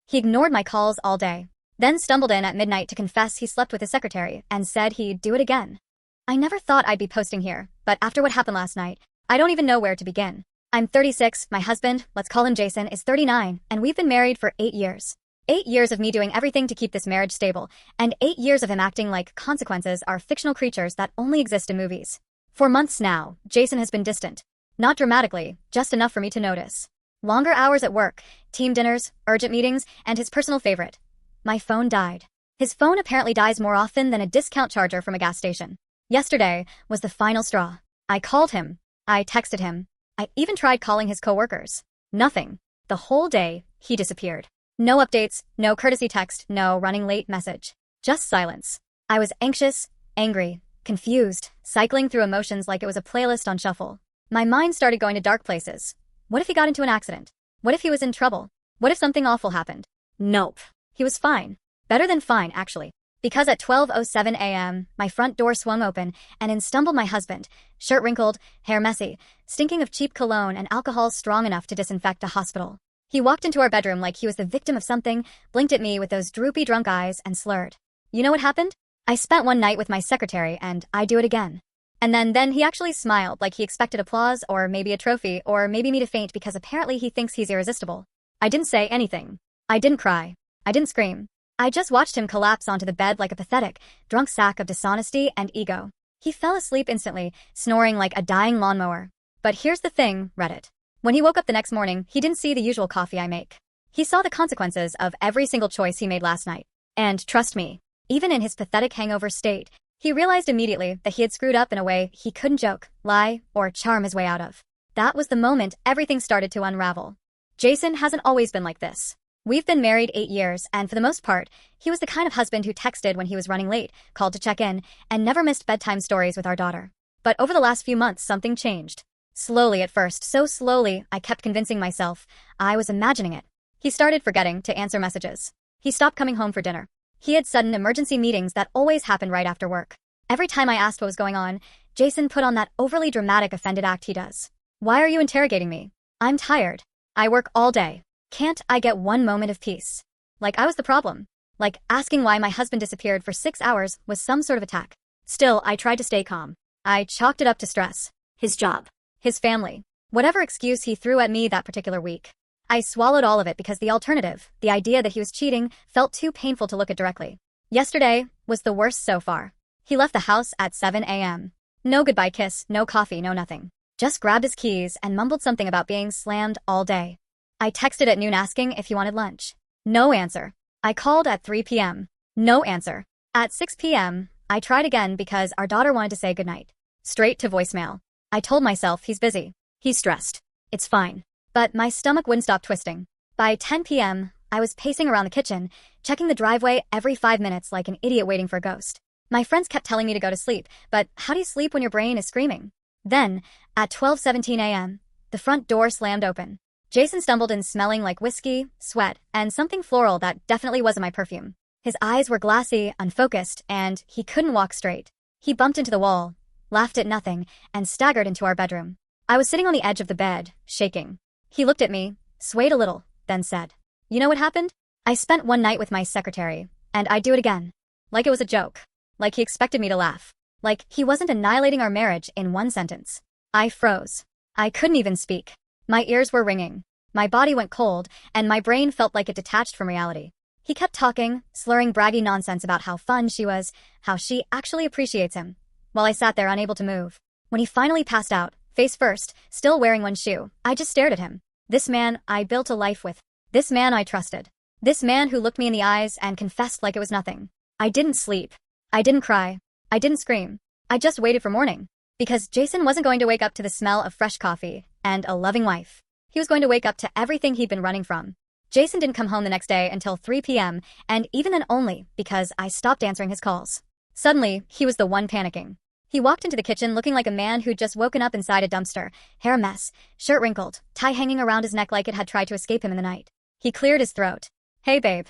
He ignored my calls all day, then stumbled in at midnight to confess he slept with his secretary and said he'd do it again. I never thought I'd be posting here, but after what happened last night, I don't even know where to begin. I'm 36, my husband, let's call him Jason, is 39, and we've been married for 8 years. 8 years of me doing everything to keep this marriage stable, and 8 years of him acting like consequences are fictional creatures that only exist in movies. For months now, Jason has been distant. Not dramatically, just enough for me to notice. Longer hours at work, team dinners, urgent meetings, and his personal favorite. My phone died. His phone apparently dies more often than a discount charger from a gas station. Yesterday was the final straw. I called him. I texted him. I even tried calling his coworkers. Nothing. The whole day, he disappeared. No updates, no courtesy text, no running late message. Just silence. I was anxious, angry, confused, cycling through emotions like it was a playlist on shuffle. My mind started going to dark places. What if he got into an accident? What if he was in trouble? What if something awful happened? Nope. He was fine. Better than fine, actually. Because at 12:07 a.m., my front door swung open, and in stumbled my husband, shirt wrinkled, hair messy, stinking of cheap cologne and alcohol strong enough to disinfect a hospital. He walked into our bedroom like he was the victim of something, blinked at me with those droopy drunk eyes, and slurred. You know what happened? I spent one night with my secretary, and I'd do it again. And then he actually smiled like he expected applause, or maybe a trophy, or maybe me to faint because apparently he thinks he's irresistible. I didn't say anything. I didn't cry. I didn't scream. I just watched him collapse onto the bed like a pathetic, drunk sack of dishonesty and ego. He fell asleep instantly, snoring like a dying lawnmower. But here's the thing, Reddit. When he woke up the next morning, he didn't see the usual coffee I make. He saw the consequences of every single choice he made last night. And trust me, even in his pathetic hangover state, he realized immediately that he had screwed up in a way he couldn't joke, lie, or charm his way out of. That was the moment everything started to unravel. Jason hasn't always been like this. We've been married 8 years, and for the most part, he was the kind of husband who texted when he was running late, called to check in, and never missed bedtime stories with our daughter. But over the last few months, something changed. Slowly at first, so slowly, I kept convincing myself I was imagining it. He started forgetting to answer messages. He stopped coming home for dinner. He had sudden emergency meetings that always happened right after work. Every time I asked what was going on, Jason put on that overly dramatic offended act he does. Why are you interrogating me? I'm tired. I work all day. Can't I get one moment of peace? Like I was the problem. Like asking why my husband disappeared for 6 hours was some sort of attack. Still, I tried to stay calm. I chalked it up to stress. His job. His family. Whatever excuse he threw at me that particular week. I swallowed all of it because the alternative, the idea that he was cheating, felt too painful to look at directly. Yesterday was the worst so far. He left the house at 7 a.m. No goodbye kiss, no coffee, no nothing. Just grabbed his keys and mumbled something about being slammed all day. I texted at noon asking if he wanted lunch. No answer. I called at 3 p.m. No answer. At 6 p.m., I tried again because our daughter wanted to say goodnight. Straight to voicemail. I told myself he's busy. He's stressed. It's fine. But my stomach wouldn't stop twisting. By 10 p.m., I was pacing around the kitchen, checking the driveway every 5 minutes like an idiot waiting for a ghost. My friends kept telling me to go to sleep, but how do you sleep when your brain is screaming? Then, at 12:17 a.m., the front door slammed open. Jason stumbled in smelling like whiskey, sweat, and something floral that definitely wasn't my perfume. His eyes were glassy, unfocused, and he couldn't walk straight. He bumped into the wall, laughed at nothing, and staggered into our bedroom. I was sitting on the edge of the bed, shaking. He looked at me, swayed a little, then said, "You know what happened? I spent one night with my secretary, and I'd do it again." Like it was a joke. Like he expected me to laugh. Like he wasn't annihilating our marriage in one sentence. I froze. I couldn't even speak. My ears were ringing. My body went cold, and my brain felt like it detached from reality. He kept talking, slurring braggy nonsense about how fun she was, how she actually appreciates him, while I sat there unable to move. When he finally passed out, face first, still wearing one shoe, I just stared at him. This man I built a life with. This man I trusted. This man who looked me in the eyes and confessed like it was nothing. I didn't sleep. I didn't cry. I didn't scream. I just waited for morning. Because Jason wasn't going to wake up to the smell of fresh coffee and a loving wife. He was going to wake up to everything he'd been running from. Jason didn't come home the next day until 3 p.m., and even then only because I stopped answering his calls. Suddenly, he was the one panicking. He walked into the kitchen looking like a man who'd just woken up inside a dumpster, hair a mess, shirt wrinkled, tie hanging around his neck like it had tried to escape him in the night. He cleared his throat. "Hey, babe."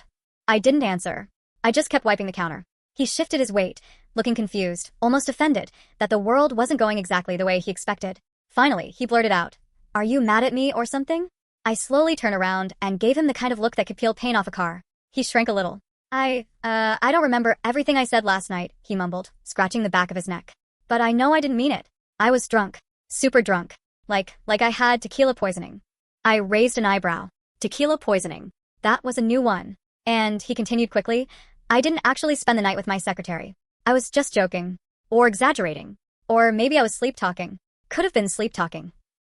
I didn't answer. I just kept wiping the counter. He shifted his weight, looking confused, almost offended, that the world wasn't going exactly the way he expected. Finally, he blurted out, "Are you mad at me or something?" I slowly turned around and gave him the kind of look that could peel paint off a car. He shrank a little. I don't remember everything I said last night, he mumbled, scratching the back of his neck. But I know I didn't mean it. I was drunk. Super drunk. Like I had tequila poisoning. I raised an eyebrow. Tequila poisoning. That was a new one. And, he continued quickly, I didn't actually spend the night with my secretary. I was just joking. Or exaggerating. Or maybe I was sleep-talking. Could have been sleep-talking.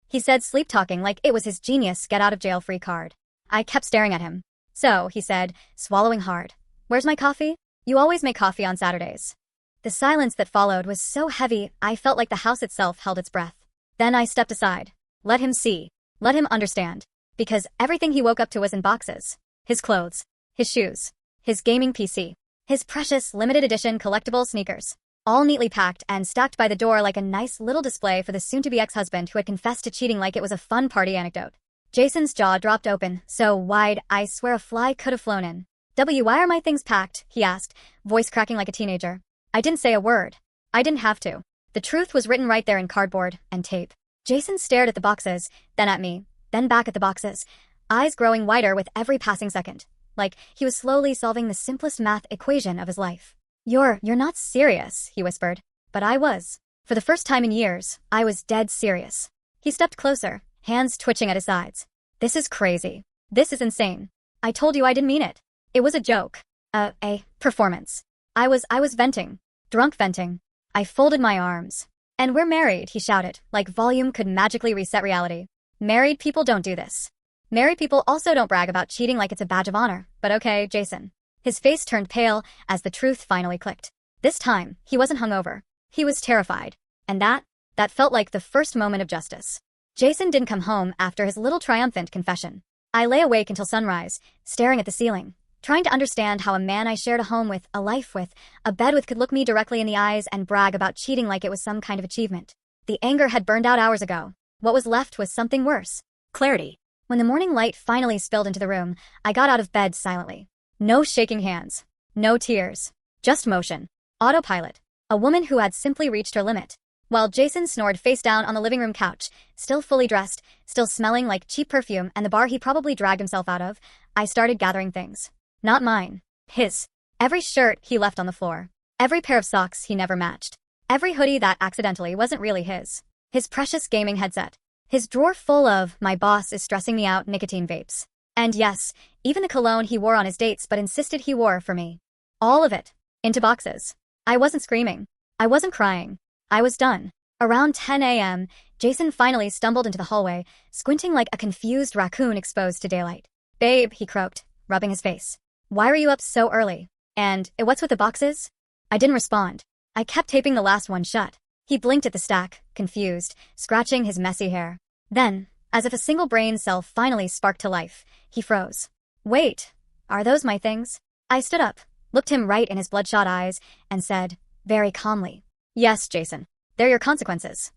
He said sleep-talking like it was his genius get-out-of-jail-free card. I kept staring at him. So, he said, swallowing hard. Where's my coffee? You always make coffee on Saturdays. The silence that followed was so heavy, I felt like the house itself held its breath. Then I stepped aside. Let him see. Let him understand. Because everything he woke up to was in boxes. His clothes. His shoes. His gaming PC. His precious limited edition collectible sneakers. All neatly packed and stacked by the door like a nice little display for the soon-to-be ex-husband who had confessed to cheating like it was a fun party anecdote. Jason's jaw dropped open, so wide I swear a fly could have flown in. Why are my things packed? He asked, voice cracking like a teenager. I didn't say a word. I didn't have to. The truth was written right there in cardboard and tape. Jason stared at the boxes, then at me, then back at the boxes, eyes growing wider with every passing second, like he was slowly solving the simplest math equation of his life. You're not serious, he whispered. But I was. For the first time in years, I was dead serious. He stepped closer, hands twitching at his sides. This is crazy. This is insane. I told you I didn't mean it. It was a joke. A performance. I was venting. Drunk venting. I folded my arms. And we're married, he shouted, like volume could magically reset reality. Married people don't do this. Married people also don't brag about cheating like it's a badge of honor, but okay, Jason. His face turned pale as the truth finally clicked. This time, he wasn't hungover. He was terrified. And that felt like the first moment of justice. Jason didn't come home after his little triumphant confession. I lay awake until sunrise, staring at the ceiling, trying to understand how a man I shared a home with, a life with, a bed with could look me directly in the eyes and brag about cheating like it was some kind of achievement. The anger had burned out hours ago. What was left was something worse. Clarity. When the morning light finally spilled into the room, I got out of bed silently. No shaking hands. No tears. Just motion. Autopilot. A woman who had simply reached her limit. While Jason snored face down on the living room couch, still fully dressed, still smelling like cheap perfume and the bar he probably dragged himself out of, I started gathering things. Not mine. His. Every shirt he left on the floor. Every pair of socks he never matched. Every hoodie that accidentally wasn't really his. His precious gaming headset. His drawer full of, my boss is stressing me out, nicotine vapes. And yes, even the cologne he wore on his dates but insisted he wore for me. All of it. Into boxes. I wasn't screaming. I wasn't crying. I was done. Around 10 a.m., Jason finally stumbled into the hallway, squinting like a confused raccoon exposed to daylight. Babe, he croaked, rubbing his face. Why were you up so early? And, what's with the boxes? I didn't respond. I kept taping the last one shut. He blinked at the stack, confused, scratching his messy hair. Then, as if a single brain cell finally sparked to life, he froze. Wait, are those my things? I stood up, looked him right in his bloodshot eyes, and said, very calmly, yes, Jason, they're your consequences.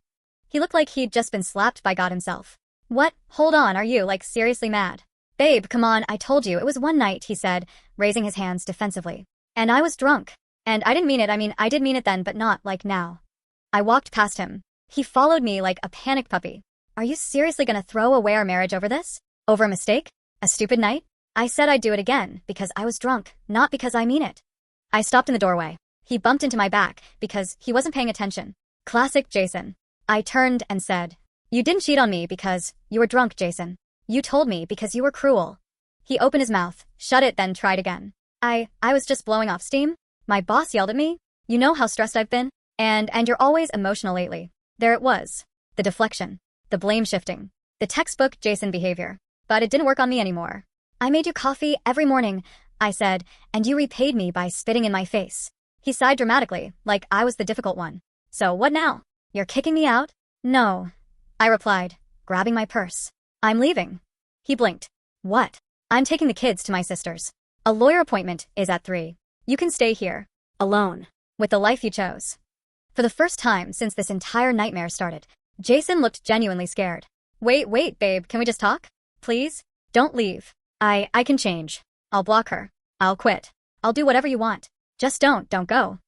He looked like he'd just been slapped by God himself. What? Hold on, are you, like, seriously mad? Babe, come on, I told you, it was one night, he said, raising his hands defensively. And I was drunk. And I didn't mean it, I did mean it then, but not, like, now. I walked past him. He followed me like a panicked puppy. Are you seriously gonna throw away our marriage over this? Over a mistake? A stupid night? I said I'd do it again, because I was drunk, not because I mean it. I stopped in the doorway. He bumped into my back, because he wasn't paying attention. Classic Jason. I turned and said, you didn't cheat on me because you were drunk, Jason. You told me because you were cruel. He opened his mouth, shut it, then tried again. I was just blowing off steam. My boss yelled at me. You know how stressed I've been? And you're always emotional lately. There it was. The deflection. The blame shifting. The textbook Jason behavior. But it didn't work on me anymore. I made you coffee every morning, I said, and you repaid me by spitting in my face. He sighed dramatically, like I was the difficult one. So what now? You're kicking me out? No. I replied, grabbing my purse. I'm leaving. He blinked. What? I'm taking the kids to my sister's. A lawyer appointment is at 3. You can stay here. Alone. With the life you chose. For the first time since this entire nightmare started, Jason looked genuinely scared. Wait, babe, can we just talk? Please? Don't leave. I can change. I'll block her. I'll quit. I'll do whatever you want. Just don't go.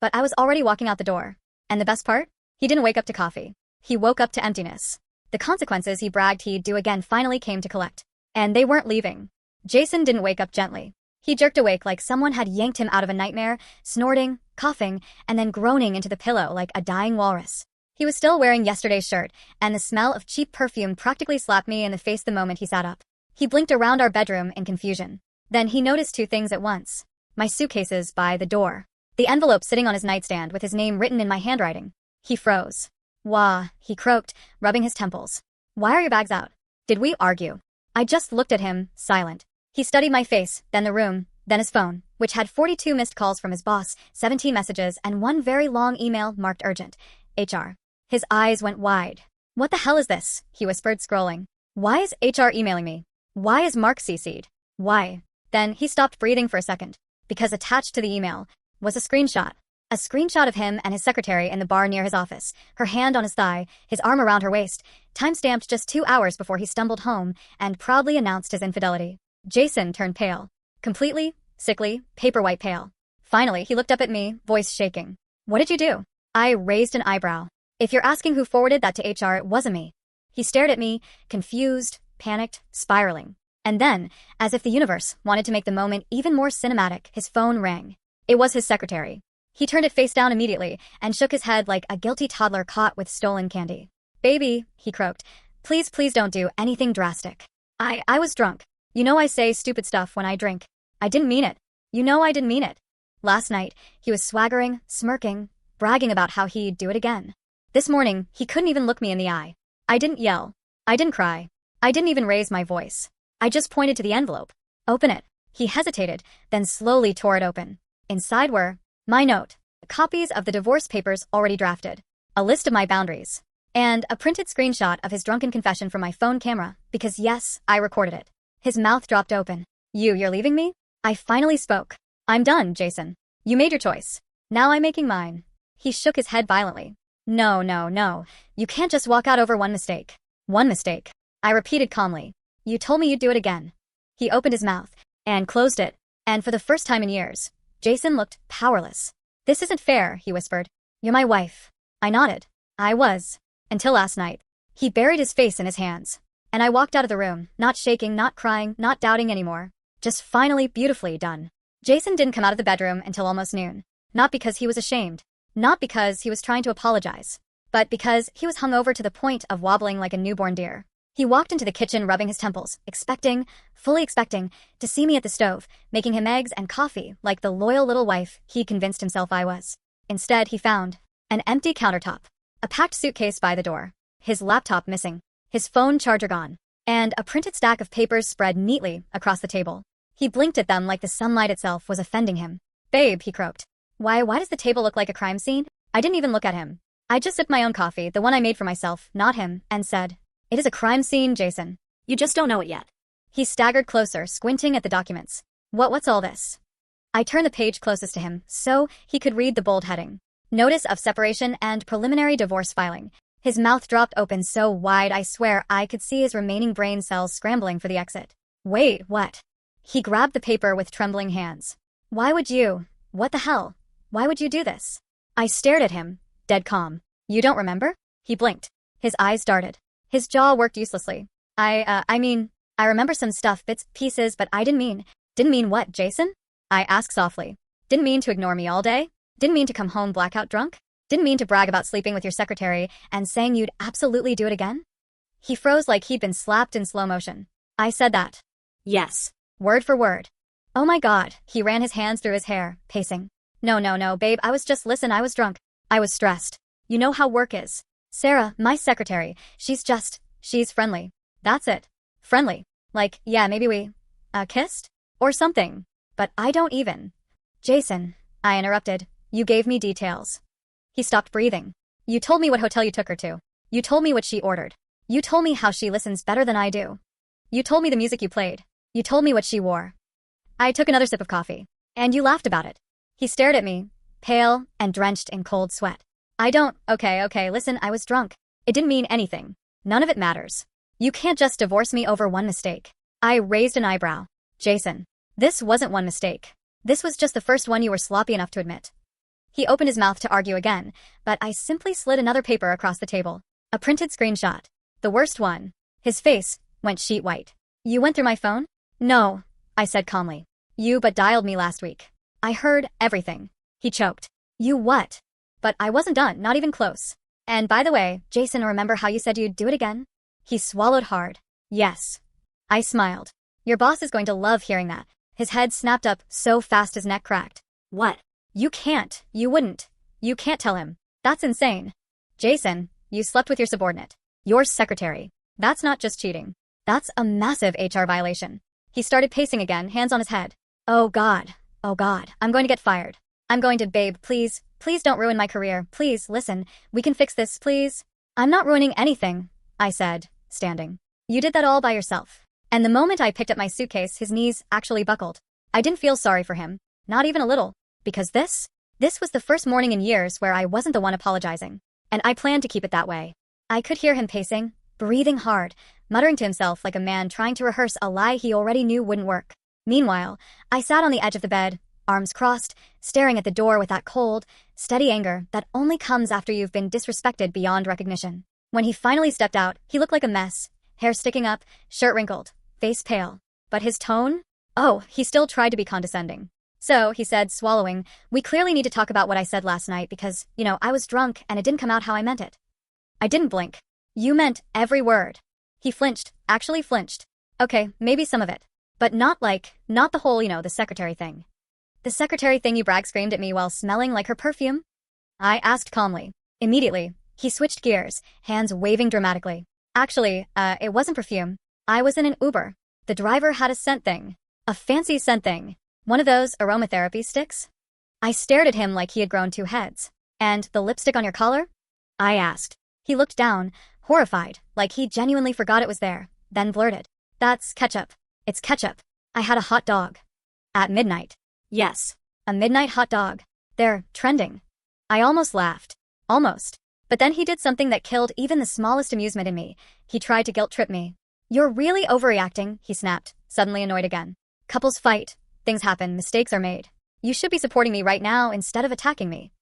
But I was already walking out the door. And the best part? He didn't wake up to coffee. He woke up to emptiness. The consequences he bragged he'd do again finally came to collect. And they weren't leaving. Jason didn't wake up gently. He jerked awake like someone had yanked him out of a nightmare, snorting, coughing, and then groaning into the pillow like a dying walrus. He was still wearing yesterday's shirt, and the smell of cheap perfume practically slapped me in the face the moment he sat up. He blinked around our bedroom in confusion. Then he noticed two things at once. My suitcases by the door. The envelope sitting on his nightstand with his name written in my handwriting. He froze. Wah, he croaked, rubbing his temples. Why are your bags out? Did we argue? I just looked at him, silent. He studied my face, then the room, then his phone, which had 42 missed calls from his boss, 17 messages, and one very long email marked urgent. HR. His eyes went wide. What the hell is this? He whispered, scrolling. Why is HR emailing me? Why is Mark CC'd? Why? Then he stopped breathing for a second, because attached to the email was a screenshot. A screenshot of him and his secretary in the bar near his office, her hand on his thigh, his arm around her waist, time-stamped just 2 hours before he stumbled home and proudly announced his infidelity. Jason turned pale. Completely, sickly, paper-white pale. Finally, he looked up at me, voice shaking. What did you do? I raised an eyebrow. If you're asking who forwarded that to HR, it wasn't me. He stared at me, confused, panicked, spiraling. And then, as if the universe wanted to make the moment even more cinematic, his phone rang. It was his secretary. He turned it face down immediately and shook his head like a guilty toddler caught with stolen candy. Baby, he croaked, please don't do anything drastic. I was drunk. You know I say stupid stuff when I drink. I didn't mean it. You know I didn't mean it. Last night, he was swaggering, smirking, bragging about how he'd do it again. This morning, he couldn't even look me in the eye. I didn't yell. I didn't cry. I didn't even raise my voice. I just pointed to the envelope. Open it. He hesitated, then slowly tore it open. Inside were my note, copies of the divorce papers already drafted, a list of my boundaries, and a printed screenshot of his drunken confession from my phone camera, because yes, I recorded it. His mouth dropped open. You're leaving me? I finally spoke. I'm done, Jason. You made your choice. Now I'm making mine. He shook his head violently. No. You can't just walk out over one mistake. One mistake. I repeated calmly. You told me you'd do it again. He opened his mouth and closed it, and for the first time in years, Jason looked powerless. This isn't fair, he whispered. You're my wife. I nodded. I was. Until last night. He buried his face in his hands. And I walked out of the room, not shaking, not crying, not doubting anymore. Just finally beautifully done. Jason didn't come out of the bedroom until almost noon. Not because he was ashamed. Not because he was trying to apologize. But because he was hungover to the point of wobbling like a newborn deer. He walked into the kitchen rubbing his temples, fully expecting, to see me at the stove, making him eggs and coffee like the loyal little wife he convinced himself I was. Instead, he found an empty countertop, a packed suitcase by the door, his laptop missing, his phone charger gone, and a printed stack of papers spread neatly across the table. He blinked at them like the sunlight itself was offending him. Babe, he croaked. Why does the table look like a crime scene? I didn't even look at him. I just sipped my own coffee, the one I made for myself, not him, and said, It is a crime scene, Jason. You just don't know it yet. He staggered closer, squinting at the documents. What's all this? I turned the page closest to him, so he could read the bold heading. Notice of separation and preliminary divorce filing. His mouth dropped open so wide I swear I could see his remaining brain cells scrambling for the exit. Wait, what? He grabbed the paper with trembling hands. Why would you? What the hell? Why would you do this? I stared at him, dead calm. You don't remember? He blinked. His eyes darted. His jaw worked uselessly. I remember some stuff, bits, pieces, but I didn't mean what, Jason? I asked softly. Didn't mean to ignore me all day? Didn't mean to come home blackout drunk? Didn't mean to brag about sleeping with your secretary and saying you'd absolutely do it again? He froze like he'd been slapped in slow motion. I said that. Yes. Word for word. Oh my God, he ran his hands through his hair, pacing. No, babe, I was drunk. I was stressed. You know how work is. Sarah, my secretary, she's friendly. That's it. Friendly. Like, yeah, maybe we, kissed? Or something. But I don't even. Jason, I interrupted, you gave me details. He stopped breathing. You told me what hotel you took her to. You told me what she ordered. You told me how she listens better than I do. You told me the music you played. You told me what she wore. I took another sip of coffee. And you laughed about it. He stared at me, pale and drenched in cold sweat. Okay, listen, I was drunk. It didn't mean anything. None of it matters. You can't just divorce me over one mistake. I raised an eyebrow. Jason, this wasn't one mistake. This was just the first one you were sloppy enough to admit. He opened his mouth to argue again, but I simply slid another paper across the table. A printed screenshot. The worst one. His face went sheet white. You went through my phone? No, I said calmly. You but dialed me last week. I heard everything. He choked. You what? But I wasn't done, not even close. And by the way, Jason, remember how you said you'd do it again? He swallowed hard. Yes. I smiled. Your boss is going to love hearing that. His head snapped up so fast his neck cracked. What? You can't. You wouldn't. You can't tell him. That's insane. Jason, you slept with your subordinate. Your secretary. That's not just cheating. That's a massive HR violation. He started pacing again, hands on his head. Oh God. Oh God. I'm going to get fired. I'm going to, babe, please. Please don't ruin my career. Please, listen. We can fix this, please. I'm not ruining anything, I said, standing. You did that all by yourself. And the moment I picked up my suitcase, his knees actually buckled. I didn't feel sorry for him. Not even a little. Because this was the first morning in years where I wasn't the one apologizing. And I planned to keep it that way. I could hear him pacing, breathing hard, muttering to himself like a man trying to rehearse a lie he already knew wouldn't work. Meanwhile, I sat on the edge of the bed, arms crossed, staring at the door with that cold, steady anger that only comes after you've been disrespected beyond recognition. When he finally stepped out, he looked like a mess, hair sticking up, shirt wrinkled, face pale. But his tone? Oh, he still tried to be condescending. So, he said, swallowing, we clearly need to talk about what I said last night because, I was drunk and it didn't come out how I meant it. I didn't blink. You meant every word. He flinched, actually flinched. Okay, maybe some of it. But not the whole, the secretary thing. The secretary thing you screamed at me while smelling like her perfume? I asked calmly. Immediately, he switched gears, hands waving dramatically. Actually, it wasn't perfume. I was in an Uber. The driver had a scent thing. A fancy scent thing. One of those aromatherapy sticks? I stared at him like he had grown two heads. And the lipstick on your collar? I asked. He looked down, horrified, like he genuinely forgot it was there, then blurted. That's ketchup. It's ketchup. I had a hot dog. At midnight. Yes. A midnight hot dog. They're trending. I almost laughed. Almost. But then he did something that killed even the smallest amusement in me. He tried to guilt-trip me. You're really overreacting, he snapped, suddenly annoyed again. Couples fight. Things happen. Mistakes are made. You should be supporting me right now instead of attacking me.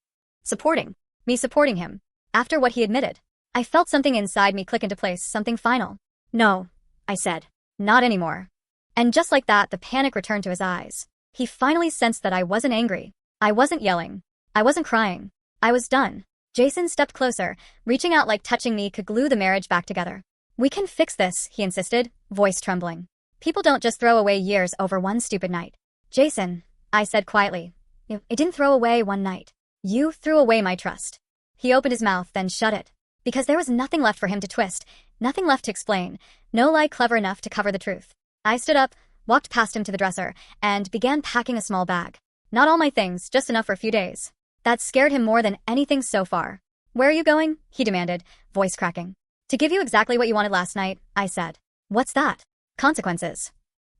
Supporting. Me supporting him. After what he admitted. I felt something inside me click into place, something final. No, I said. Not anymore. And just like that, the panic returned to his eyes. He finally sensed that I wasn't angry. I wasn't yelling. I wasn't crying. I was done. Jason stepped closer, reaching out like touching me could glue the marriage back together. We can fix this, he insisted, voice trembling. People don't just throw away years over one stupid night. Jason, I said quietly. It didn't throw away one night. You threw away my trust. He opened his mouth, then shut it. Because there was nothing left for him to twist, nothing left to explain, no lie clever enough to cover the truth. I stood up, walked past him to the dresser, and began packing a small bag. Not all my things, just enough for a few days. That scared him more than anything so far. Where are you going? He demanded, voice cracking. To give you exactly what you wanted last night, I said. What's that? Consequences.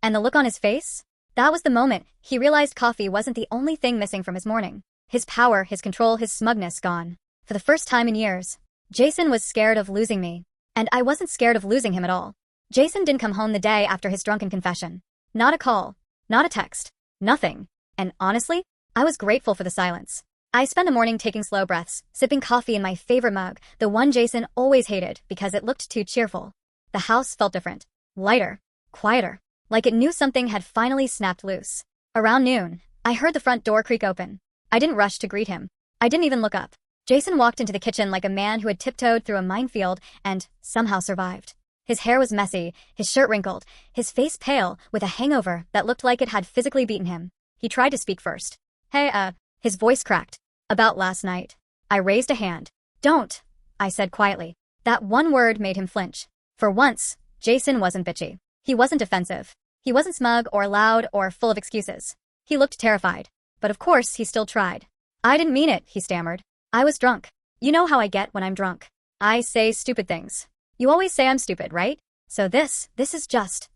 And the look on his face? That was the moment he realized coffee wasn't the only thing missing from his morning. His power, his control, his smugness gone. For the first time in years, Jason was scared of losing me. And I wasn't scared of losing him at all. Jason didn't come home the day after his drunken confession. Not a call. Not a text. Nothing. And honestly, I was grateful for the silence. I spent the morning taking slow breaths, sipping coffee in my favorite mug, the one Jason always hated because it looked too cheerful. The house felt different. Lighter. Quieter. Like it knew something had finally snapped loose. Around noon, I heard the front door creak open. I didn't rush to greet him. I didn't even look up. Jason walked into the kitchen like a man who had tiptoed through a minefield and somehow survived. His hair was messy, his shirt wrinkled, his face pale with a hangover that looked like it had physically beaten him. He tried to speak first. Hey, his voice cracked. About last night. I raised a hand. Don't, I said quietly. That one word made him flinch. For once, Jason wasn't bitchy. He wasn't defensive. He wasn't smug or loud or full of excuses. He looked terrified. But of course, he still tried. I didn't mean it, he stammered. I was drunk. You know how I get when I'm drunk. I say stupid things. You always say I'm stupid, right? So this is just...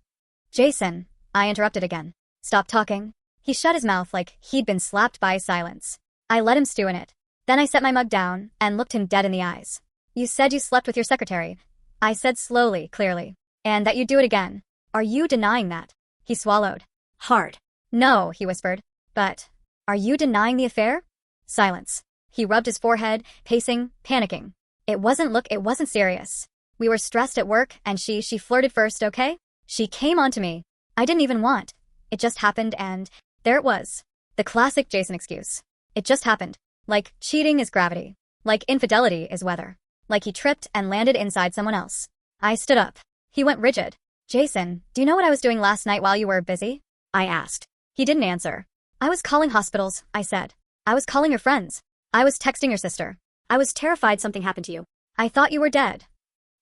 Jason, I interrupted again. Stop talking. He shut his mouth like he'd been slapped by silence. I let him stew in it. Then I set my mug down and looked him dead in the eyes. You said you slept with your secretary. I said slowly, clearly. And that you'd do it again. Are you denying that? He swallowed. Hard. No, he whispered. But, are you denying the affair? Silence. He rubbed his forehead, pacing, panicking. It wasn't serious. We were stressed at work, and she flirted first, okay? She came onto me. I didn't even want. It just happened, and there it was. The classic Jason excuse. It just happened. Like cheating is gravity. Like infidelity is weather. Like he tripped and landed inside someone else. I stood up. He went rigid. Jason, do you know what I was doing last night while you were busy? I asked. He didn't answer. I was calling hospitals, I said. I was calling your friends. I was texting your sister. I was terrified something happened to you. I thought you were dead.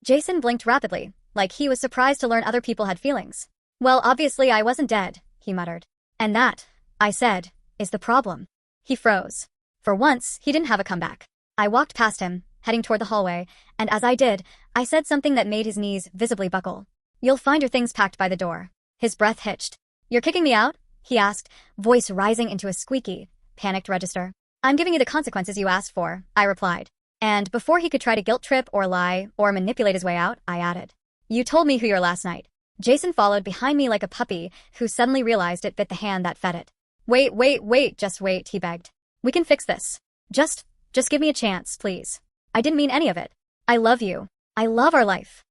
Jason blinked rapidly, like he was surprised to learn other people had feelings. Well, obviously I wasn't dead, he muttered. And that, I said, is the problem. He froze. For once, he didn't have a comeback. I walked past him, heading toward the hallway, and as I did, I said something that made his knees visibly buckle. You'll find your things packed by the door. His breath hitched. You're kicking me out? He asked, voice rising into a squeaky, panicked register. I'm giving you the consequences you asked for, I replied. And before he could try to guilt trip or lie or manipulate his way out, I added. You told me who you were last night. Jason followed behind me like a puppy who suddenly realized it bit the hand that fed it. Wait, just wait, he begged. We can fix this. Just give me a chance, please. I didn't mean any of it. I love you. I love our life.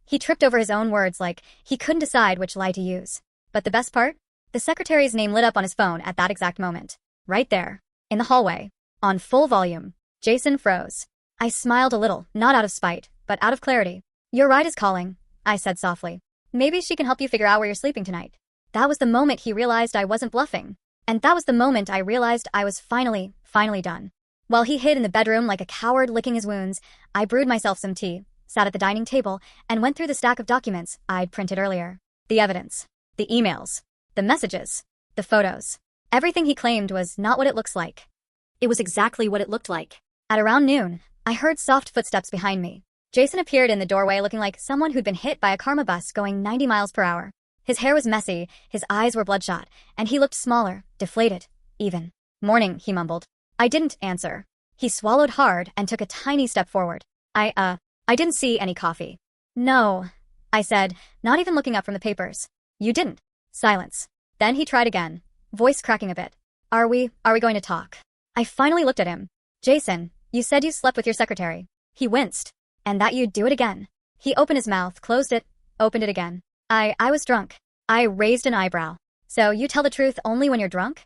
He tripped over his own words like he couldn't decide which lie to use. But the best part? The secretary's name lit up on his phone at that exact moment. Right there. In the hallway. On full volume. Jason froze. I smiled a little, not out of spite, but out of clarity. Your ride is calling, I said softly. Maybe she can help you figure out where you're sleeping tonight. That was the moment he realized I wasn't bluffing. And that was the moment I realized I was finally done. While he hid in the bedroom like a coward licking his wounds, I brewed myself some tea, sat at the dining table, and went through the stack of documents I'd printed earlier. The evidence. The emails. The messages. The photos. Everything he claimed was not what it looks like. It was exactly what it looked like. At around noon, I heard soft footsteps behind me. Jason appeared in the doorway looking like someone who'd been hit by a karma bus going 90 miles per hour. His hair was messy, his eyes were bloodshot, and he looked smaller, deflated, even. Morning, he mumbled. I didn't answer. He swallowed hard and took a tiny step forward. I didn't see any coffee. No, I said, not even looking up from the papers. You didn't. Silence. Then he tried again, voice cracking a bit. Are we going to talk? I finally looked at him. Jason, you said you slept with your secretary. He winced. And that you'd do it again. He opened his mouth, closed it, opened it again. I was drunk. I raised an eyebrow. So you tell the truth only when you're drunk?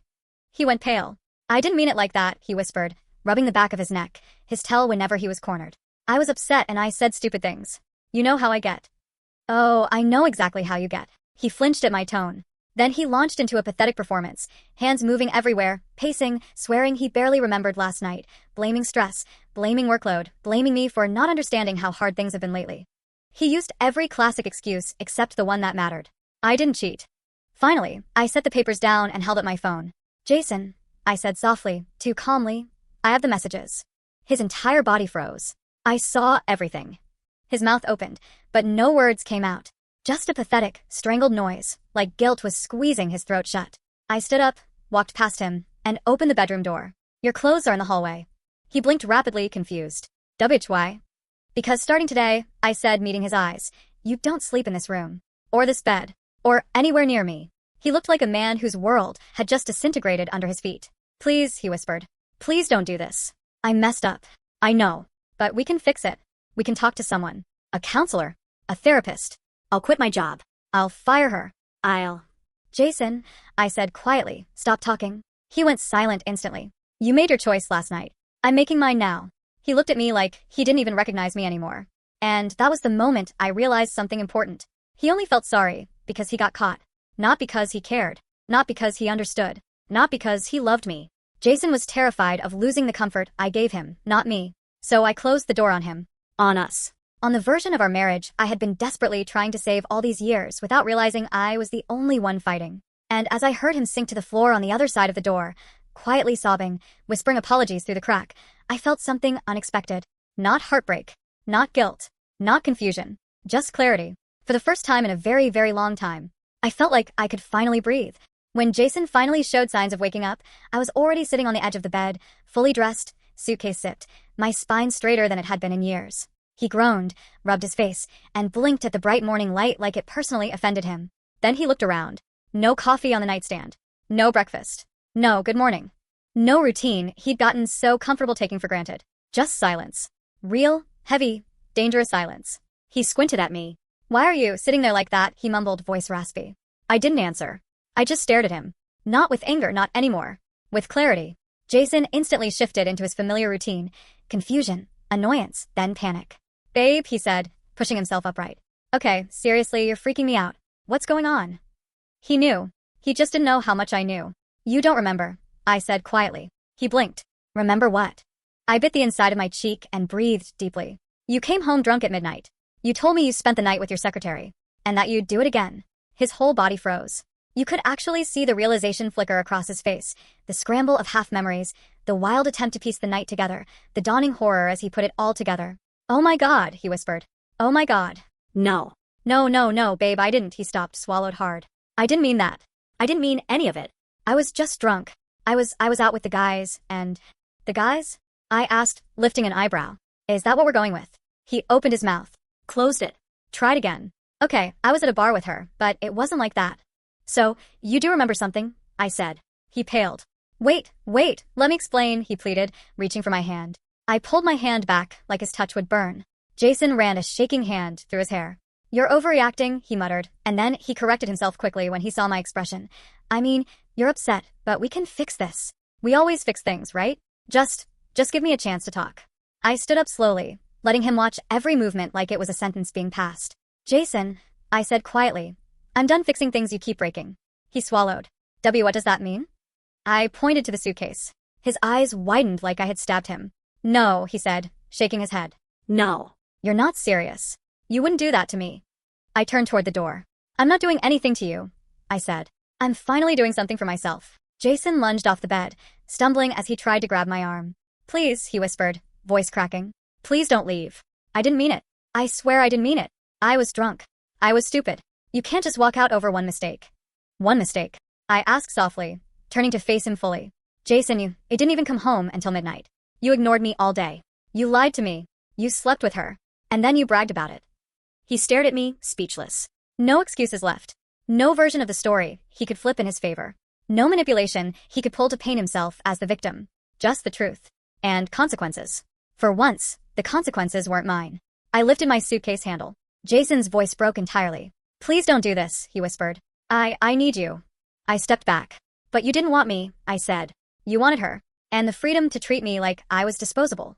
He went pale. I didn't mean it like that, he whispered, rubbing the back of his neck, his tell whenever he was cornered. I was upset and I said stupid things. You know how I get. Oh, I know exactly how you get. He flinched at my tone. Then he launched into a pathetic performance, hands moving everywhere, pacing, swearing he barely remembered last night, blaming stress, blaming workload, blaming me for not understanding how hard things have been lately. He used every classic excuse except the one that mattered. I didn't cheat. Finally, I set the papers down and held up my phone. Jason, I said softly, too calmly, I have the messages. His entire body froze. I saw everything. His mouth opened, but no words came out. Just a pathetic, strangled noise, like guilt was squeezing his throat shut. I stood up, walked past him, and opened the bedroom door. Your clothes are in the hallway. He blinked rapidly, confused. Why? Because starting today, I said, meeting his eyes, you don't sleep in this room, or this bed, or anywhere near me. He looked like a man whose world had just disintegrated under his feet. Please, he whispered. Please don't do this. I messed up. I know. But we can fix it. We can talk to someone. A counselor. A therapist. I'll quit my job. I'll fire her. Jason, I said quietly, stop talking. He went silent instantly. You made your choice last night. I'm making mine now. He looked at me like he didn't even recognize me anymore. And that was the moment I realized something important. He only felt sorry because he got caught. Not because he cared. Not because he understood. Not because he loved me. Jason was terrified of losing the comfort I gave him, not me. So I closed the door on him. On us. On the version of our marriage I had been desperately trying to save all these years without realizing I was the only one fighting. And as I heard him sink to the floor on the other side of the door, quietly sobbing, whispering apologies through the crack, I felt something unexpected. Not heartbreak. Not guilt. Not confusion. Just clarity. For the first time in a very, very long time. I felt like I could finally breathe. When Jason finally showed signs of waking up, I was already sitting on the edge of the bed, fully dressed, suitcase zipped, my spine straighter than it had been in years. He groaned, rubbed his face, and blinked at the bright morning light like it personally offended him. Then he looked around. No coffee on the nightstand. No breakfast. No good morning. No routine he'd gotten so comfortable taking for granted. Just silence. Real, heavy, Dangerous silence. He squinted at me. Why are you sitting there like that? He mumbled, voice raspy. I didn't answer. I just stared at him. Not with anger, not anymore. With clarity. Jason instantly shifted into his familiar routine. Confusion, annoyance, then panic. Babe, he said, pushing himself upright. Okay, seriously, you're freaking me out. What's going on? He knew. He just didn't know how much I knew. You don't remember, I said quietly. He blinked. Remember what? I bit the inside of my cheek and breathed deeply. You came home drunk at midnight. You told me you spent the night with your secretary. And that you'd do it again. His whole body froze. You could actually see the realization flicker across his face, the scramble of half-memories, the wild attempt to piece the night together, the dawning horror as he put it all together. Oh my God, he whispered. Oh my God. No. No, babe, I didn't. He stopped, swallowed hard. I didn't mean that. I didn't mean any of it. I was just drunk. I was out with the guys, and... The guys? I asked, lifting an eyebrow. Is that what we're going with? He opened his mouth, closed it, tried again. Okay, I was at a bar with her, but it wasn't like that. So, you do remember something? I said. He paled. Wait, let me explain, he pleaded, reaching for my hand. I pulled my hand back, like his touch would burn. Jason ran a shaking hand through his hair. You're overreacting, he muttered, and then he corrected himself quickly when he saw my expression. I mean, you're upset, but we can fix this. We always fix things, right? Just give me a chance to talk. I stood up slowly, letting him watch every movement like it was a sentence being passed. Jason, I said quietly, I'm done fixing things you keep breaking. He swallowed. What does that mean? I pointed to the suitcase. His eyes widened like I had stabbed him. No, he said, shaking his head. No. You're not serious. You wouldn't do that to me. I turned toward the door. I'm not doing anything to you, I said. I'm finally doing something for myself. Jason lunged off the bed, stumbling as he tried to grab my arm. Please, he whispered, voice cracking. Please don't leave. I didn't mean it. I swear I didn't mean it. I was drunk. I was stupid. You can't just walk out over one mistake. One mistake? I asked softly, turning to face him fully. Jason, it didn't even come home until midnight. You ignored me all day. You lied to me. You slept with her. And then you bragged about it. He stared at me, speechless. No excuses left. No version of the story he could flip in his favor. No manipulation he could pull to paint himself as the victim. Just the truth. And consequences. For once, the consequences weren't mine. I lifted my suitcase handle. Jason's voice broke entirely. Please don't do this, he whispered. I need you. I stepped back. But you didn't want me, I said. You wanted her. And the freedom to treat me like I was disposable.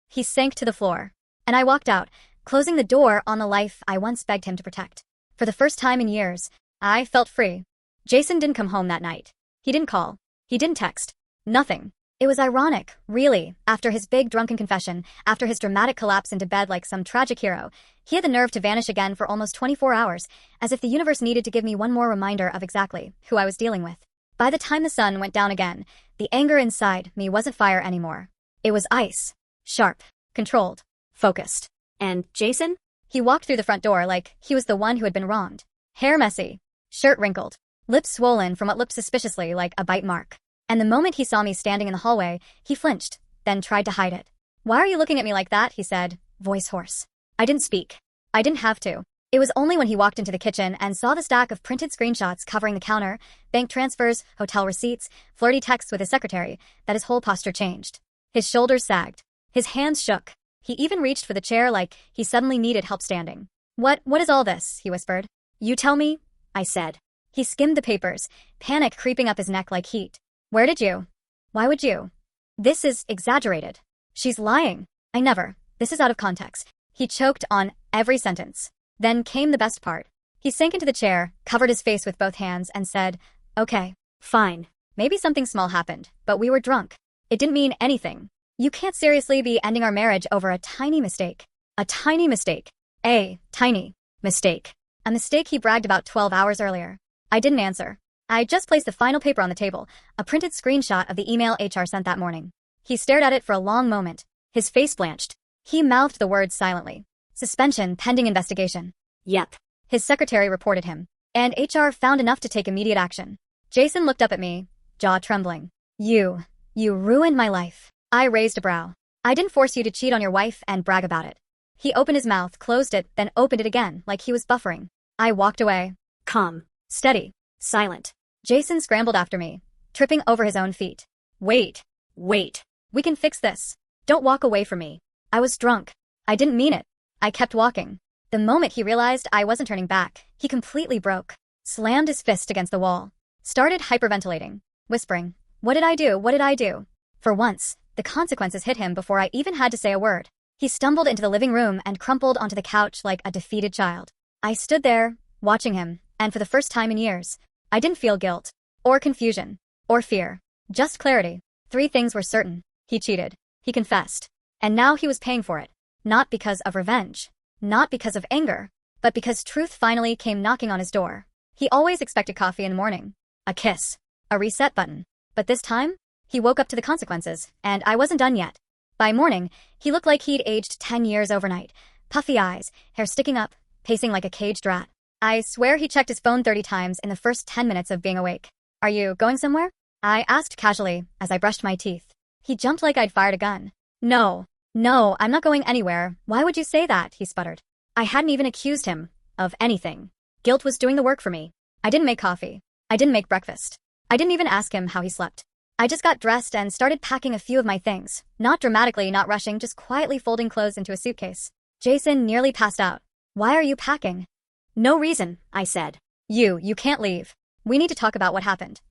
He sank to the floor. And I walked out, closing the door on the life I once begged him to protect. For the first time in years, I felt free. Jason didn't come home that night. He didn't call. He didn't text. Nothing. It was ironic, really, after his big drunken confession, after his dramatic collapse into bed like some tragic hero, he had the nerve to vanish again for almost 24 hours, as if the universe needed to give me one more reminder of exactly who I was dealing with. By the time the sun went down again, the anger inside me wasn't fire anymore. It was ice. Sharp. Controlled. Focused. And Jason? He walked through the front door like he was the one who had been wronged. Hair messy. Shirt wrinkled. Lips swollen from what looked suspiciously like a bite mark. And the moment he saw me standing in the hallway, he flinched, then tried to hide it. Why are you looking at me like that? He said, voice hoarse. I didn't speak. I didn't have to. It was only when he walked into the kitchen and saw the stack of printed screenshots covering the counter, bank transfers, hotel receipts, flirty texts with his secretary, that his whole posture changed. His shoulders sagged. His hands shook. He even reached for the chair like he suddenly needed help standing. What is all this? He whispered. You tell me, I said. He skimmed the papers, panic creeping up his neck like heat. Where did you? Why would you? This is exaggerated. She's lying. I never. This is out of context. He choked on every sentence. Then came the best part. He sank into the chair, covered his face with both hands, and said, okay, fine. Maybe something small happened, but we were drunk. It didn't mean anything. You can't seriously be ending our marriage over a tiny mistake. A tiny mistake. A tiny mistake. A mistake he bragged about 12 hours earlier. I didn't answer. I just placed the final paper on the table, a printed screenshot of the email HR sent that morning. He stared at it for a long moment. His face blanched. He mouthed the words silently. Suspension pending investigation. Yep. His secretary reported him. And HR found enough to take immediate action. Jason looked up at me, jaw trembling. You ruined my life. I raised a brow. I didn't force you to cheat on your wife and brag about it. He opened his mouth, closed it, then opened it again, like he was buffering. I walked away. Calm. Steady. Silent. Jason scrambled after me, tripping over his own feet. Wait. We can fix this. Don't walk away from me. I was drunk. I didn't mean it. I kept walking. The moment he realized I wasn't turning back, he completely broke, slammed his fist against the wall, started hyperventilating, whispering, "What did I do? What did I do?" For once, the consequences hit him before I even had to say a word. He stumbled into the living room and crumpled onto the couch like a defeated child. I stood there, watching him, and for the first time in years, I didn't feel guilt, or confusion, or fear. Just clarity. 3 things were certain. He cheated. He confessed. And now he was paying for it. Not because of revenge. Not because of anger. But because truth finally came knocking on his door. He always expected coffee in the morning. A kiss. A reset button. But this time, he woke up to the consequences, and I wasn't done yet. By morning, he looked like he'd aged 10 years overnight. Puffy eyes, hair sticking up, pacing like a caged rat. I swear he checked his phone 30 times in the first 10 minutes of being awake. "Are you going somewhere?" I asked casually as I brushed my teeth. He jumped like I'd fired a gun. No, I'm not going anywhere. Why would you say that?" he sputtered. I hadn't even accused him of anything. Guilt was doing the work for me. I didn't make coffee. I didn't make breakfast. I didn't even ask him how he slept. I just got dressed and started packing a few of my things. Not dramatically, not rushing, just quietly folding clothes into a suitcase. Jason nearly passed out. "Why are you packing?" "No reason," I said. You can't leave. We need to talk about what happened."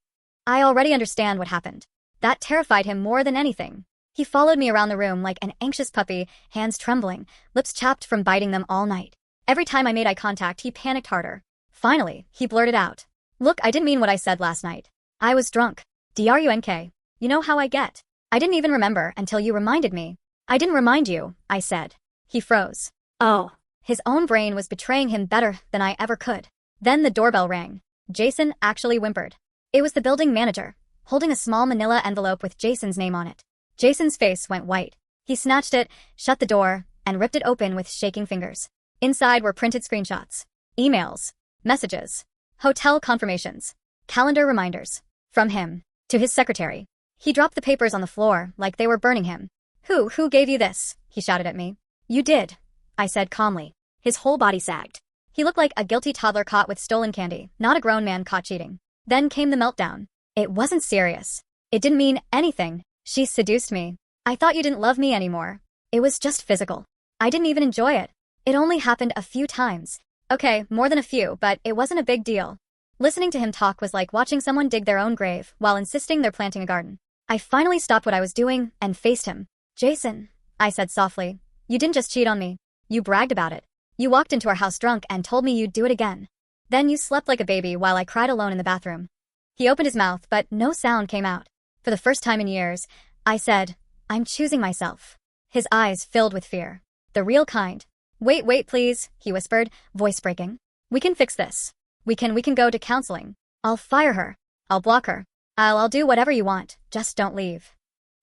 I already understand what happened. That terrified him more than anything. He followed me around the room like an anxious puppy, hands trembling, lips chapped from biting them all night. Every time I made eye contact, he panicked harder. Finally, he blurted out, "Look, I didn't mean what I said last night. I was drunk. Drunk. You know how I get. I didn't even remember until you reminded me." "I didn't remind you," I said. He froze. Oh. His own brain was betraying him better than I ever could. Then the doorbell rang. Jason actually whimpered. It was the building manager, holding a small manila envelope with Jason's name on it. Jason's face went white. He snatched it, shut the door, and ripped it open with shaking fingers. Inside were printed screenshots, emails, messages, hotel confirmations, calendar reminders. From him, to his secretary. He dropped the papers on the floor like they were burning him. Who gave you this?" he shouted at me. "You did," I said calmly. His whole body sagged. He looked like a guilty toddler caught with stolen candy, not a grown man caught cheating. Then came the meltdown. "It wasn't serious. It didn't mean anything. She seduced me. I thought you didn't love me anymore. It was just physical. I didn't even enjoy it. It only happened a few times. Okay, more than a few, but it wasn't a big deal." Listening to him talk was like watching someone dig their own grave while insisting they're planting a garden. I finally stopped what I was doing and faced him. "Jason," I said softly, "you didn't just cheat on me. You bragged about it. You walked into our house drunk and told me you'd do it again. Then you slept like a baby while I cried alone in the bathroom." He opened his mouth, but no sound came out. For the first time in years, I said, "I'm choosing myself." His eyes filled with fear. The real kind. Wait, please," he whispered, voice breaking. "We can fix this. We can go to counseling. I'll fire her. I'll block her. I'll do whatever you want. Just don't leave."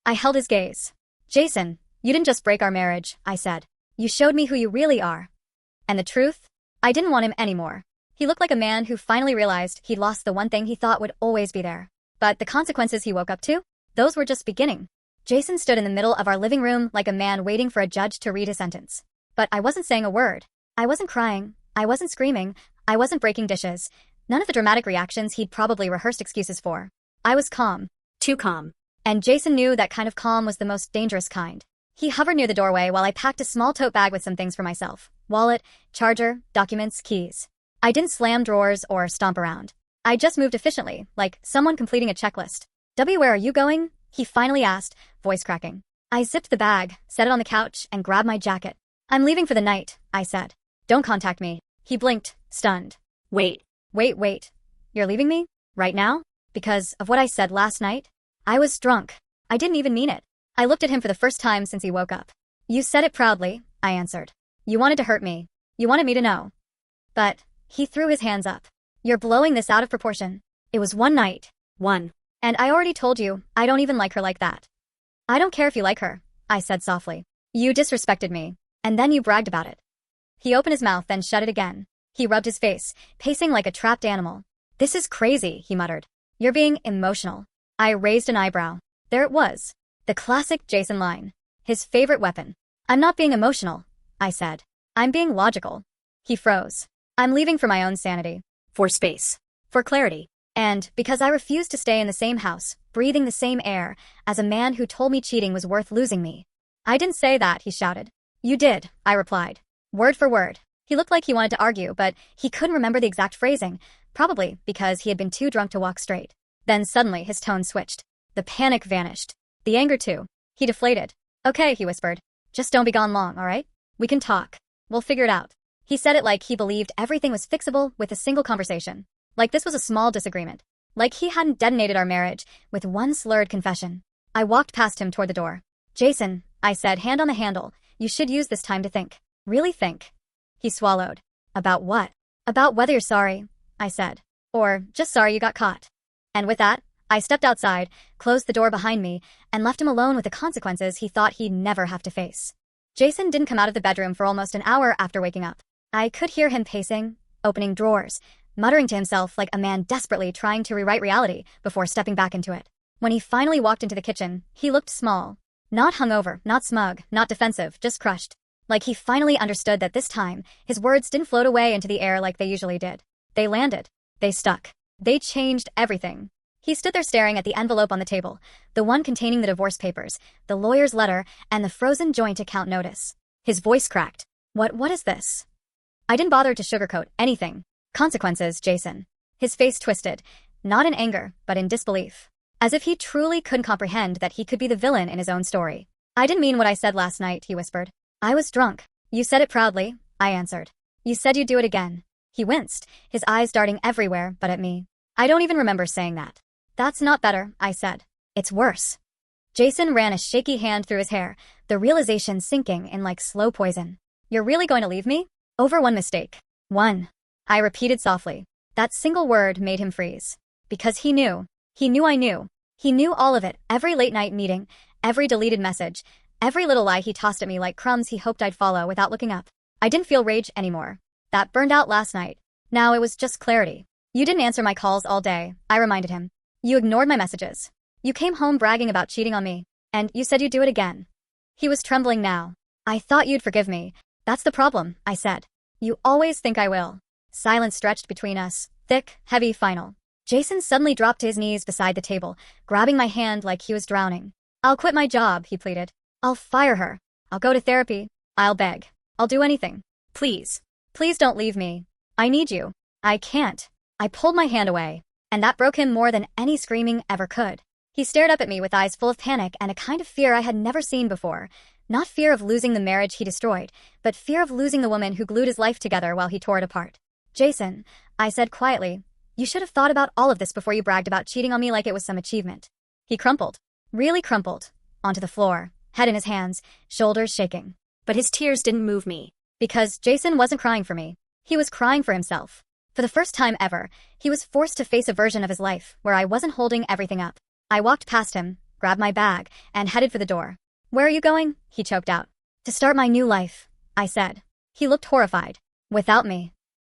I held his gaze. "Jason, you didn't just break our marriage," I said. "You showed me who you really are." And the truth? I didn't want him anymore. He looked like a man who finally realized he'd lost the one thing he thought would always be there. But the consequences he woke up to? Those were just beginning. Jason stood in the middle of our living room like a man waiting for a judge to read his sentence. But I wasn't saying a word. I wasn't crying. I wasn't screaming. I wasn't breaking dishes. None of the dramatic reactions he'd probably rehearsed excuses for. I was calm. Too calm. And Jason knew that kind of calm was the most dangerous kind. He hovered near the doorway while I packed a small tote bag with some things for myself. Wallet, charger, documents, keys. I didn't slam drawers or stomp around. I just moved efficiently, like someone completing a checklist. "Where are you going?" he finally asked, voice cracking. I zipped the bag, set it on the couch, and grabbed my jacket. "I'm leaving for the night," I said. "Don't contact me." He blinked, stunned. Wait. You're leaving me? Right now? Because of what I said last night? I was drunk. I didn't even mean it. I looked at him for the first time since he woke up. "You said it proudly," I answered. "You wanted to hurt me. You wanted me to know." But he threw his hands up. "You're blowing this out of proportion. It was one night. One. And I already told you, I don't even like her like that." "I don't care if you like her," I said softly. "You disrespected me. And then you bragged about it." He opened his mouth, then shut it again. He rubbed his face, pacing like a trapped animal. "This is crazy," he muttered. "You're being emotional." I raised an eyebrow. There it was. The classic Jason line. His favorite weapon. "I'm not being emotional," I said. "I'm being logical." He froze. "I'm leaving for my own sanity. For space. For clarity. And because I refuse to stay in the same house, breathing the same air, as a man who told me cheating was worth losing me." "I didn't say that," he shouted. "You did," I replied. Word for word. He looked like he wanted to argue, but he couldn't remember the exact phrasing, probably because he had been too drunk to walk straight. Then suddenly his tone switched. The panic vanished. The anger too. He deflated. Okay, he whispered. Just don't be gone long, all right? We can talk. We'll figure it out. He said it like he believed everything was fixable with a single conversation. Like this was a small disagreement. Like he hadn't detonated our marriage with one slurred confession. I walked past him toward the door. Jason, I said, hand on the handle, you should use this time to think. Really think. He swallowed. About what? About whether you're sorry, I said. Or just sorry you got caught. And with that, I stepped outside, closed the door behind me, and left him alone with the consequences he thought he'd never have to face. Jason didn't come out of the bedroom for almost an hour after waking up. I could hear him pacing, opening drawers, muttering to himself like a man desperately trying to rewrite reality before stepping back into it. When he finally walked into the kitchen, he looked small. Not hungover, not smug, not defensive, just crushed. Like he finally understood that this time, his words didn't float away into the air like they usually did. They landed. They stuck. They changed everything. He stood there staring at the envelope on the table, the one containing the divorce papers, the lawyer's letter, and the frozen joint account notice. His voice cracked. What is this? I didn't bother to sugarcoat anything. Consequences, Jason. His face twisted, not in anger, but in disbelief. As if he truly couldn't comprehend that he could be the villain in his own story. I didn't mean what I said last night, he whispered. I was drunk. You said it proudly, I answered. You said you'd do it again. He winced, his eyes darting everywhere but at me. I don't even remember saying that. That's not better, I said. It's worse. Jason ran a shaky hand through his hair, the realization sinking in like slow poison. You're really going to leave me? Over one mistake. One. I repeated softly. That single word made him freeze. Because he knew. He knew I knew. He knew all of it, every late-night meeting, every deleted message, every little lie he tossed at me like crumbs he hoped I'd follow without looking up. I didn't feel rage anymore. That burned out last night. Now it was just clarity. You didn't answer my calls all day, I reminded him. You ignored my messages. You came home bragging about cheating on me. And you said you'd do it again. He was trembling now. I thought you'd forgive me. That's the problem, I said. You always think I will. Silence stretched between us, thick, heavy, final. Jason suddenly dropped to his knees beside the table, grabbing my hand like he was drowning. I'll quit my job, he pleaded. I'll fire her. I'll go to therapy. I'll beg. I'll do anything. Please. Please don't leave me. I need you. I can't. I pulled my hand away, and that broke him more than any screaming ever could. He stared up at me with eyes full of panic and a kind of fear I had never seen before. Not fear of losing the marriage he destroyed, but fear of losing the woman who glued his life together while he tore it apart. Jason, I said quietly, you should have thought about all of this before you bragged about cheating on me like it was some achievement. He crumpled, really crumpled, onto the floor, head in his hands, shoulders shaking. But his tears didn't move me. Because Jason wasn't crying for me. He was crying for himself. For the first time ever, he was forced to face a version of his life where I wasn't holding everything up. I walked past him, grabbed my bag, and headed for the door. Where are you going? He choked out. To start my new life, I said. He looked horrified. Without me.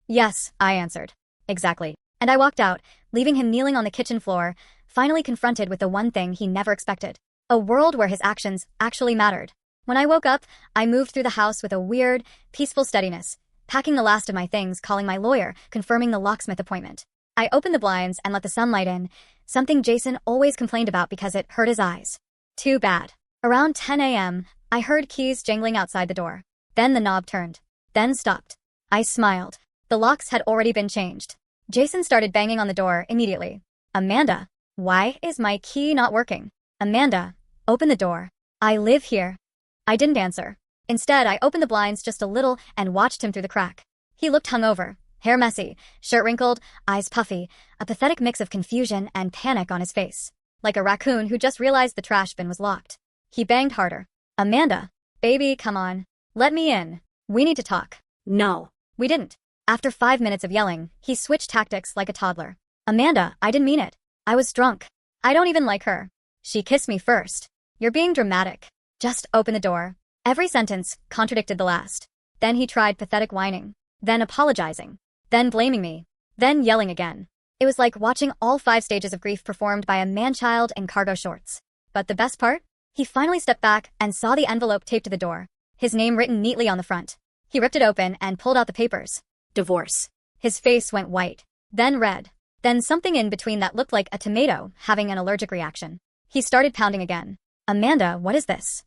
Yes, I answered. Exactly. And I walked out, leaving him kneeling on the kitchen floor, finally confronted with the one thing he never expected. A world where his actions actually mattered. When I woke up, I moved through the house with a weird, peaceful steadiness, packing the last of my things, calling my lawyer, confirming the locksmith appointment. I opened the blinds and let the sunlight in, something Jason always complained about because it hurt his eyes. Too bad. Around 10 a.m., I heard keys jangling outside the door. Then the knob turned. Then stopped. I smiled. The locks had already been changed. Jason started banging on the door immediately. Amanda, why is my key not working? Amanda, open the door. I live here. I didn't answer. Instead, I opened the blinds just a little and watched him through the crack. He looked hungover, hair messy, shirt wrinkled, eyes puffy, a pathetic mix of confusion and panic on his face. Like a raccoon who just realized the trash bin was locked. He banged harder. Amanda, baby, come on. Let me in. We need to talk. No. We didn't. After 5 minutes of yelling, he switched tactics like a toddler. Amanda, I didn't mean it. I was drunk. I don't even like her. She kissed me first. You're being dramatic. Just open the door. Every sentence contradicted the last. Then he tried pathetic whining. Then apologizing. Then blaming me. Then yelling again. It was like watching all 5 stages of grief performed by a man-child in cargo shorts. But the best part? He finally stepped back and saw the envelope taped to the door. His name written neatly on the front. He ripped it open and pulled out the papers. Divorce. His face went white. Then red. Then something in between that looked like a tomato having an allergic reaction. He started pounding again. Amanda, what is this?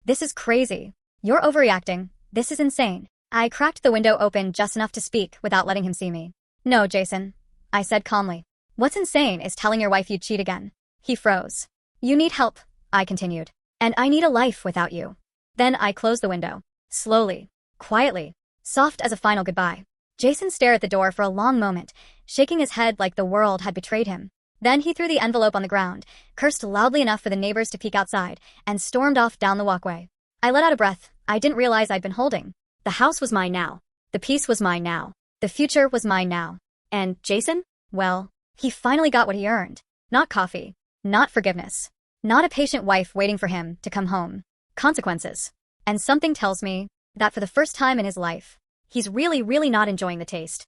This is crazy. You're overreacting. This is insane. I cracked the window open just enough to speak without letting him see me. No, Jason, I said calmly. What's insane is telling your wife you'd cheat again. He froze. You need help, I continued. And I need a life without you. Then I closed the window. Slowly. Quietly. Soft as a final goodbye. Jason stared at the door for a long moment, shaking his head like the world had betrayed him. Then he threw the envelope on the ground, cursed loudly enough for the neighbors to peek outside, and stormed off down the walkway. I let out a breath. I didn't realize I'd been holding. The house was mine now. The peace was mine now. The future was mine now. And Jason? Well, he finally got what he earned. Not coffee. Not forgiveness. Not a patient wife waiting for him to come home. Consequences. And something tells me that for the first time in his life, he's really not enjoying the taste.